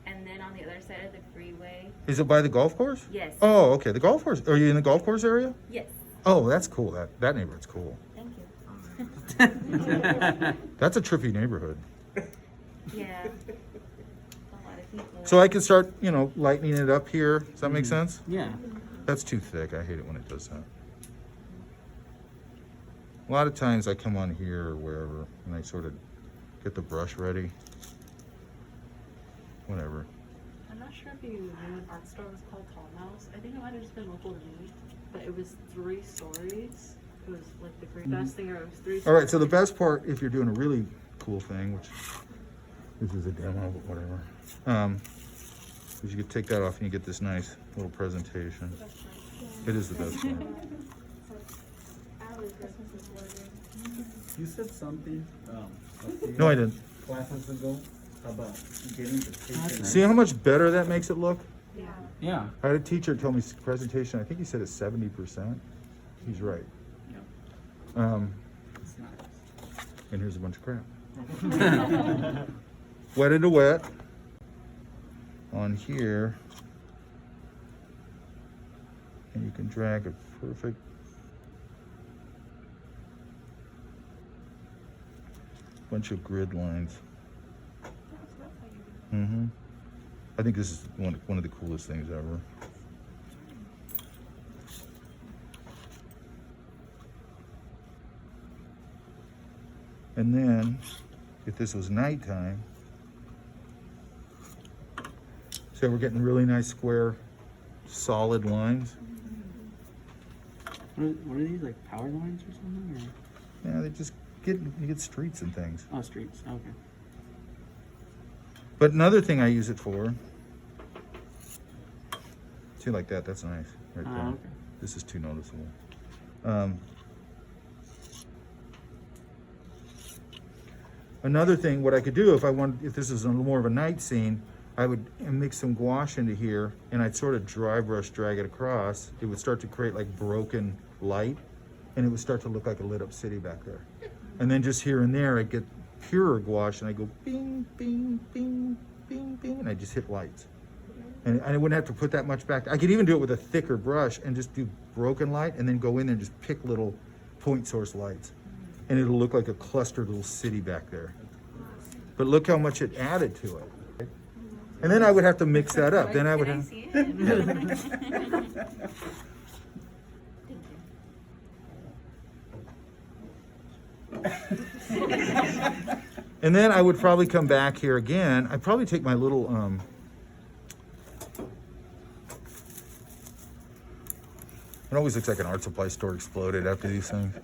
Speaker 3: and then on the other side of the freeway.
Speaker 1: Is it by the golf course?
Speaker 3: Yes.
Speaker 1: Oh, okay, the golf course. Are you in the golf course area?
Speaker 3: Yes.
Speaker 1: Oh, that's cool. That neighborhood's cool.
Speaker 3: Thank you.
Speaker 1: That's a trippy neighborhood.
Speaker 3: Yeah. A lot of people.
Speaker 1: So I can start, you know, lightening it up here. Does that make sense?
Speaker 2: Yeah.
Speaker 1: That's too thick. I hate it when it does that. A lot of times I come on here or wherever and I sort of get the brush ready. Whatever.
Speaker 5: I'm not sure if you knew an art store was called Tall Mouse. I think it might have just been local to me, but it was 3 stories. It was like the best thing ever. It was 3 stories.
Speaker 1: All right, so the best part, if you're doing a really cool thing, which this is a demo, but whatever, is you could take that off and you get this nice little presentation. It is the best part.
Speaker 4: You said something a few
Speaker 1: No, I didn't.
Speaker 4: classes ago about getting the picture.
Speaker 1: See how much better that makes it look?
Speaker 5: Yeah.
Speaker 2: Yeah.
Speaker 1: I had a teacher tell me presentation, I think he said it's 70%. He's right.
Speaker 4: It's nice.
Speaker 1: And here's a bunch of crap. Wet into wet. On here. And you can drag a perfect bunch of grid lines. Mm-hmm. I think this is one of the coolest things ever. And then, if this was nighttime, so we're getting really nice square, solid lines.
Speaker 2: What are these, like power lines or something? Or?
Speaker 1: Yeah, they just you get streets and things.
Speaker 2: Oh, streets. Okay.
Speaker 1: But another thing I use it for, see like that, that's nice, right there.
Speaker 2: Okay.
Speaker 1: This is too noticeable. Another thing, what I could do if this is a little more of a night scene, I would mix some gouache into here and I'd sort of dry brush drag it across. It would start to create like broken light and it would start to look like a lit up city back there. And then just here and there, I'd get purer gouache and I go bing, bing, bing, bing, bing, and I just hit lights. And I wouldn't have to put that much back. I could even do it with a thicker brush and just do broken light and then go in there and just pick little point source lights. And it'll look like a clustered little city back there. But look how much it added to it. And then I would have to mix that up. Then I would have.
Speaker 3: See it?
Speaker 1: And then I would probably come back here again. I'd probably take my little it always looks like an art supply store exploded after these things.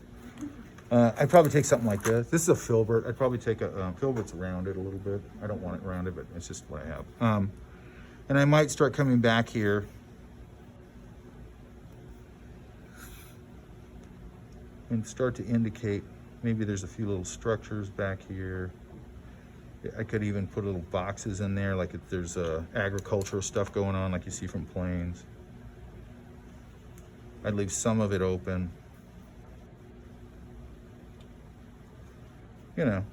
Speaker 1: I'd probably take something like this. This is a filbert. I'd probably take a filbert's rounded a little bit. I don't want it rounded, but it's just what I have. And I might start coming back here. And start to indicate, maybe there's a few little structures back here. I could even put little boxes in there, like if there's agricultural stuff going on, like you see from planes. I'd leave some of it open. You know,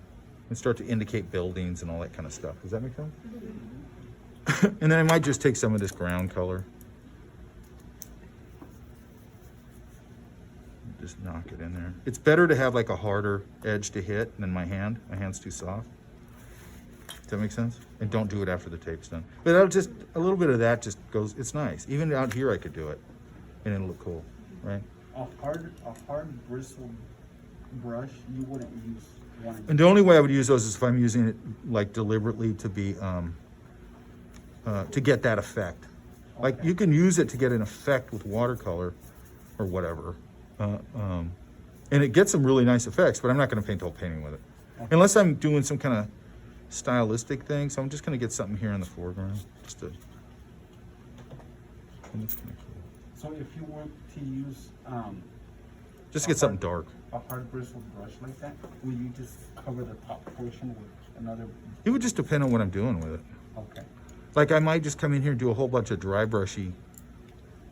Speaker 1: and start to indicate buildings and all that kind of stuff. Does that make sense? And then I might just take some of this ground color. Just knock it in there. It's better to have like a harder edge to hit than my hand. My hand's too soft. Does that make sense? And don't do it after the tape's done. But I'll just, a little bit of that just goes, it's nice. Even out here I could do it and it'll look cool, right?
Speaker 4: A hard bristle brush you wouldn't use one.
Speaker 1: And the only way I would use those is if I'm using it like deliberately to be, to get that effect. Like you can use it to get an effect with watercolor or whatever. And it gets some really nice effects, but I'm not going to paint the whole painting with it.
Speaker 4: Okay.
Speaker 1: Unless I'm doing some kind of stylistic thing. So I'm just going to get something here in the foreground. Just to, and it's kind of cool.
Speaker 4: So if you were to use
Speaker 1: Just to get something dark.
Speaker 4: a hard bristle brush like that, will you just cover the top portion with another?
Speaker 1: It would just depend on what I'm doing with it.
Speaker 4: Okay.
Speaker 1: Like I might just come in here and do a whole bunch of dry brushy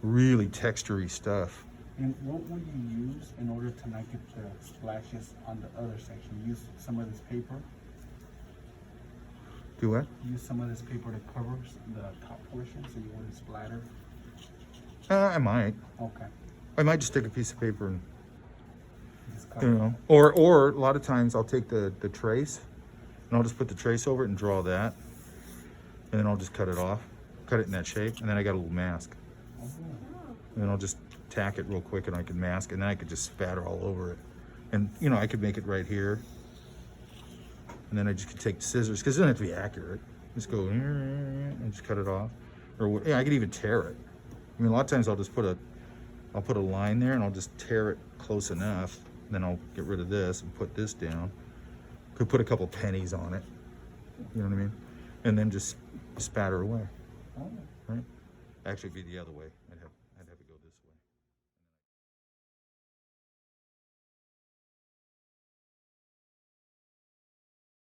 Speaker 1: really textury stuff.
Speaker 4: And what would you use in order to not get the splashes on the other section? Use some of this paper?
Speaker 1: Do what?
Speaker 4: Use some of this paper to cover the top portion so you wouldn't splatter?
Speaker 1: I might.
Speaker 4: Okay.
Speaker 1: I might just take a piece of paper and,
Speaker 4: Just cover
Speaker 1: you
Speaker 4: it.
Speaker 1: know, or a lot of times I'll take the trace and I'll just put the trace over it and draw that. And then I'll just cut it off, cut it in that shape. And then I got a little mask.
Speaker 4: Oh,
Speaker 1: And then I'll just tack it real quick and I can mask, and then I could just spatter all over it. And you know, I could make it right here. And then I just could take the scissors, because it doesn't have to be accurate. Just go and just cut it off. Or yeah, I could even tear it. I mean, a lot of times I'll just put a line there and I'll just tear it close enough. Then I'll get rid of this and put this down. Could put a couple pennies on it. You know what I mean? And then just spatter away.
Speaker 4: oh.
Speaker 1: Right? Actually, it'd be the other way.